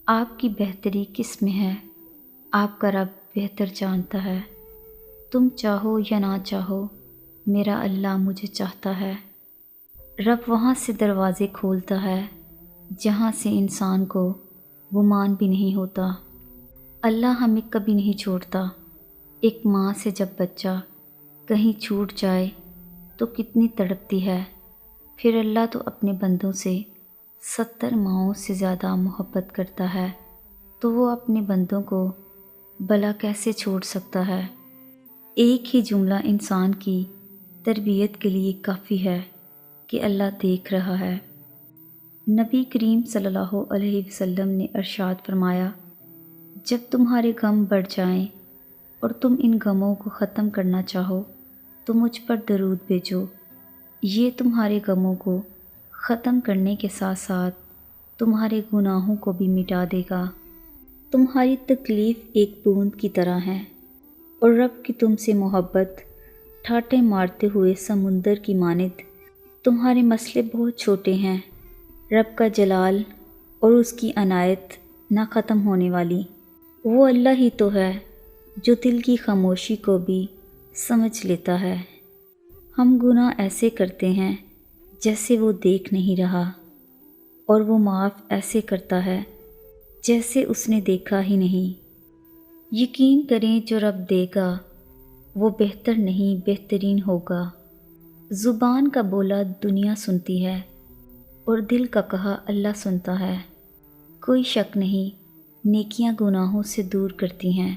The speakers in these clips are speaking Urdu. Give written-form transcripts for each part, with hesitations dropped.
آپ کی بہتری کس میں ہے؟ آپ کا رب بہتر جانتا ہے۔ تم چاہو یا نہ چاہو، میرا اللہ مجھے چاہتا ہے۔ رب وہاں سے دروازے کھولتا ہے جہاں سے انسان کو گمان بھی نہیں ہوتا۔ اللہ ہمیں کبھی نہیں چھوڑتا۔ ایک ماں سے جب بچہ کہیں چھوٹ جائے تو کتنی تڑپتی ہے، پھر اللہ تو اپنے بندوں سے 70 ماؤں سے زیادہ محبت کرتا ہے، تو وہ اپنے بندوں کو بھلا کیسے چھوڑ سکتا ہے؟ ایک ہی جملہ انسان کی تربیت کے لیے کافی ہے کہ اللہ دیکھ رہا ہے۔ نبی کریم صلی اللہ علیہ وسلم نے ارشاد فرمایا، جب تمہارے غم بڑھ جائیں اور تم ان غموں کو ختم کرنا چاہو تو مجھ پر درود بھیجو، یہ تمہارے غموں کو ختم کرنے کے ساتھ ساتھ تمہارے گناہوں کو بھی مٹا دے گا۔ تمہاری تکلیف ایک بوند کی طرح ہے اور رب کی تم سے محبت ٹھاٹے مارتے ہوئے سمندر کی مانند۔ تمہارے مسئلے بہت چھوٹے ہیں، رب کا جلال اور اس کی عنایت نہ ختم ہونے والی۔ وہ اللہ ہی تو ہے جو دل کی خاموشی کو بھی سمجھ لیتا ہے۔ ہم گناہ ایسے کرتے ہیں جیسے وہ دیکھ نہیں رہا، اور وہ معاف ایسے کرتا ہے جیسے اس نے دیکھا ہی نہیں۔ یقین کریں جو رب دے گا وہ بہتر نہیں بہترین ہوگا۔ زبان کا بولا دنیا سنتی ہے اور دل کا کہا اللہ سنتا ہے۔ کوئی شک نہیں نیکیاں گناہوں سے دور کرتی ہیں۔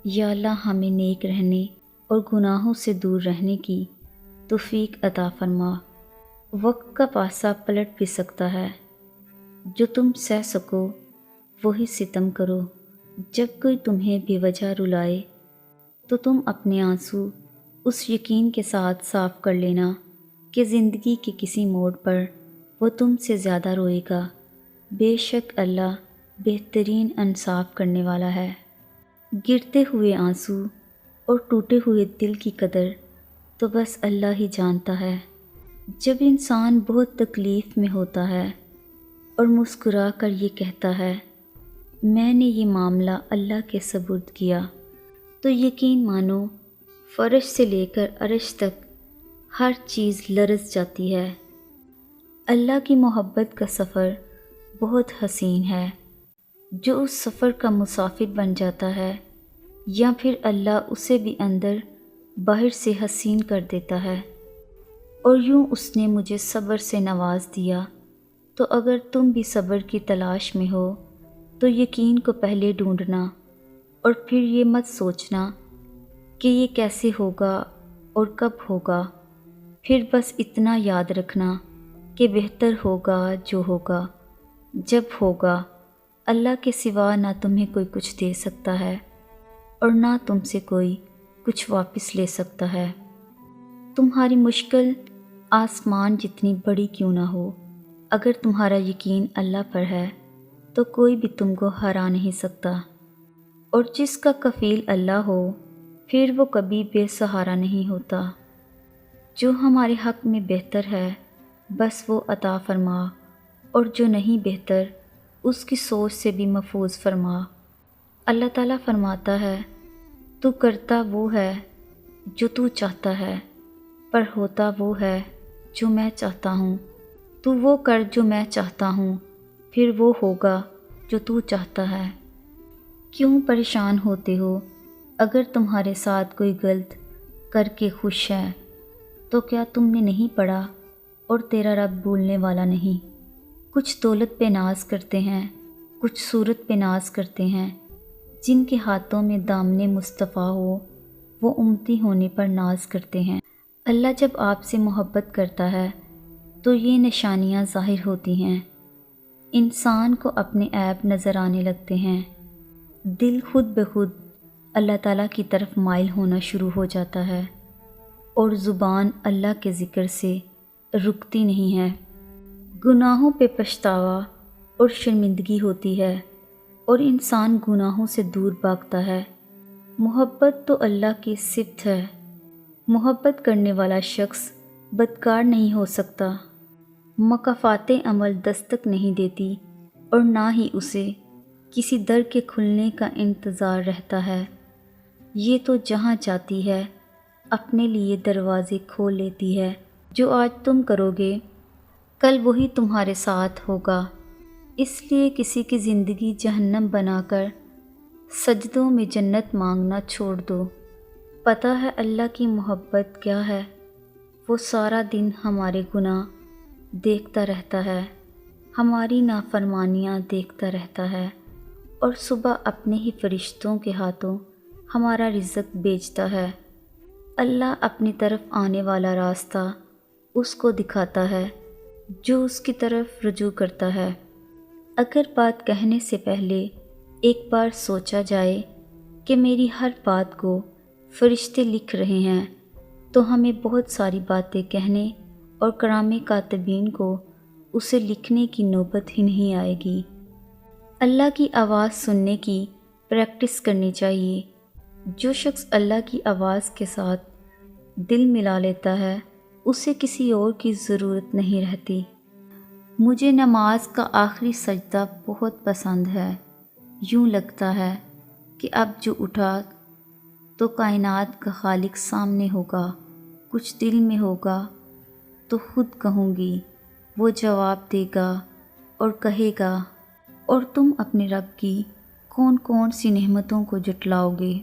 یا اللہ ہمیں نیک رہنے اور گناہوں سے دور رہنے کی توفیق عطا فرما۔ وقت کا پاسا پلٹ بھی سکتا ہے، جو تم سہ سکو وہی ستم کرو۔ جب کوئی تمہیں بے وجہ رلائے تو تم اپنے آنسو اس یقین کے ساتھ صاف کر لینا کہ زندگی کے کسی موڑ پر وہ تم سے زیادہ روئے گا۔ بے شک اللہ بہترین انصاف کرنے والا ہے۔ گرتے ہوئے آنسو اور ٹوٹے ہوئے دل کی قدر تو بس اللہ ہی جانتا ہے۔ جب انسان بہت تکلیف میں ہوتا ہے اور مسکرا کر یہ کہتا ہے میں نے یہ معاملہ اللہ کے سپرد کیا، تو یقین مانو فرش سے لے کر عرش تک ہر چیز لرز جاتی ہے۔ اللہ کی محبت کا سفر بہت حسین ہے۔ جو اس سفر کا مسافر بن جاتا ہے یا پھر اللہ اسے بھی اندر باہر سے حسین کر دیتا ہے۔ اور یوں اس نے مجھے صبر سے نواز دیا، تو اگر تم بھی صبر کی تلاش میں ہو تو یقین کو پہلے ڈھونڈنا اور پھر یہ مت سوچنا کہ یہ کیسے ہوگا اور کب ہوگا۔ پھر بس اتنا یاد رکھنا کہ بہتر ہوگا جو ہوگا جب ہوگا۔ اللہ کے سوا نہ تمہیں کوئی کچھ دے سکتا ہے اور نہ تم سے کوئی کچھ واپس لے سکتا ہے۔ تمہاری مشکل آسمان جتنی بڑی کیوں نہ ہو، اگر تمہارا یقین اللہ پر ہے تو کوئی بھی تم کو ہرا نہیں سکتا۔ اور جس کا کفیل اللہ ہو پھر وہ کبھی بے سہارا نہیں ہوتا۔ جو ہمارے حق میں بہتر ہے بس وہ عطا فرما، اور جو نہیں بہتر اس کی سوچ سے بھی محفوظ فرما۔ اللہ تعالیٰ فرماتا ہے تو کرتا وہ ہے جو تو چاہتا ہے، پر ہوتا وہ ہے جو میں چاہتا ہوں۔ تو وہ کر جو میں چاہتا ہوں، پھر وہ ہوگا جو تو چاہتا ہے۔ کیوں پریشان ہوتے ہو؟ اگر تمہارے ساتھ کوئی غلط کر کے خوش ہے تو کیا تم نے نہیں پڑھا اور تیرا رب بھولنے والا نہیں؟ کچھ دولت پہ ناز کرتے ہیں، کچھ صورت پہ ناز کرتے ہیں۔ جن کے ہاتھوں میں دامن مصطفیٰ ہو وہ امتی ہونے پر ناز کرتے ہیں۔ اللہ جب آپ سے محبت کرتا ہے تو یہ نشانیاں ظاہر ہوتی ہیں۔ انسان کو اپنے عیب نظر آنے لگتے ہیں۔ دل خود بخود اللہ تعالیٰ کی طرف مائل ہونا شروع ہو جاتا ہے، اور زبان اللہ کے ذکر سے رکتی نہیں ہے۔ گناہوں پہ پچھتاوا اور شرمندگی ہوتی ہے اور انسان گناہوں سے دور بھاگتا ہے۔ محبت تو اللہ کی صفت ہے۔ محبت کرنے والا شخص بدکار نہیں ہو سکتا۔ مکافات عمل دستک نہیں دیتی اور نہ ہی اسے کسی در کے کھلنے کا انتظار رہتا ہے۔ یہ تو جہاں چاہتی ہے اپنے لیے دروازے کھول لیتی ہے۔ جو آج تم کرو گے کل وہی تمہارے ساتھ ہوگا، اس لیے کسی کی زندگی جہنم بنا کر سجدوں میں جنت مانگنا چھوڑ دو۔ پتہ ہے اللہ کی محبت کیا ہے؟ وہ سارا دن ہمارے گناہ دیکھتا رہتا ہے، ہماری نافرمانیاں دیکھتا رہتا ہے، اور صبح اپنے ہی فرشتوں کے ہاتھوں ہمارا رزق بیچتا ہے۔ اللہ اپنی طرف آنے والا راستہ اس کو دکھاتا ہے جو اس کی طرف رجوع کرتا ہے۔ اگر بات کہنے سے پہلے ایک بار سوچا جائے کہ میری ہر بات کو فرشتے لکھ رہے ہیں تو ہمیں بہت ساری باتیں کہنے اور کرام کاتبین کو اسے لکھنے کی نوبت ہی نہیں آئے گی۔ اللہ کی آواز سننے کی پریکٹس کرنی چاہیے۔ جو شخص اللہ کی آواز کے ساتھ دل ملا لیتا ہے اسے کسی اور کی ضرورت نہیں رہتی۔ مجھے نماز کا آخری سجدہ بہت پسند ہے۔ یوں لگتا ہے کہ اب جو اٹھا تو کائنات کا خالق سامنے ہوگا، کچھ دل میں ہوگا تو خود کہوں گی، وہ جواب دے گا اور کہے گا، اور تم اپنے رب کی کون کون سی نعمتوں کو جٹلاؤ گے۔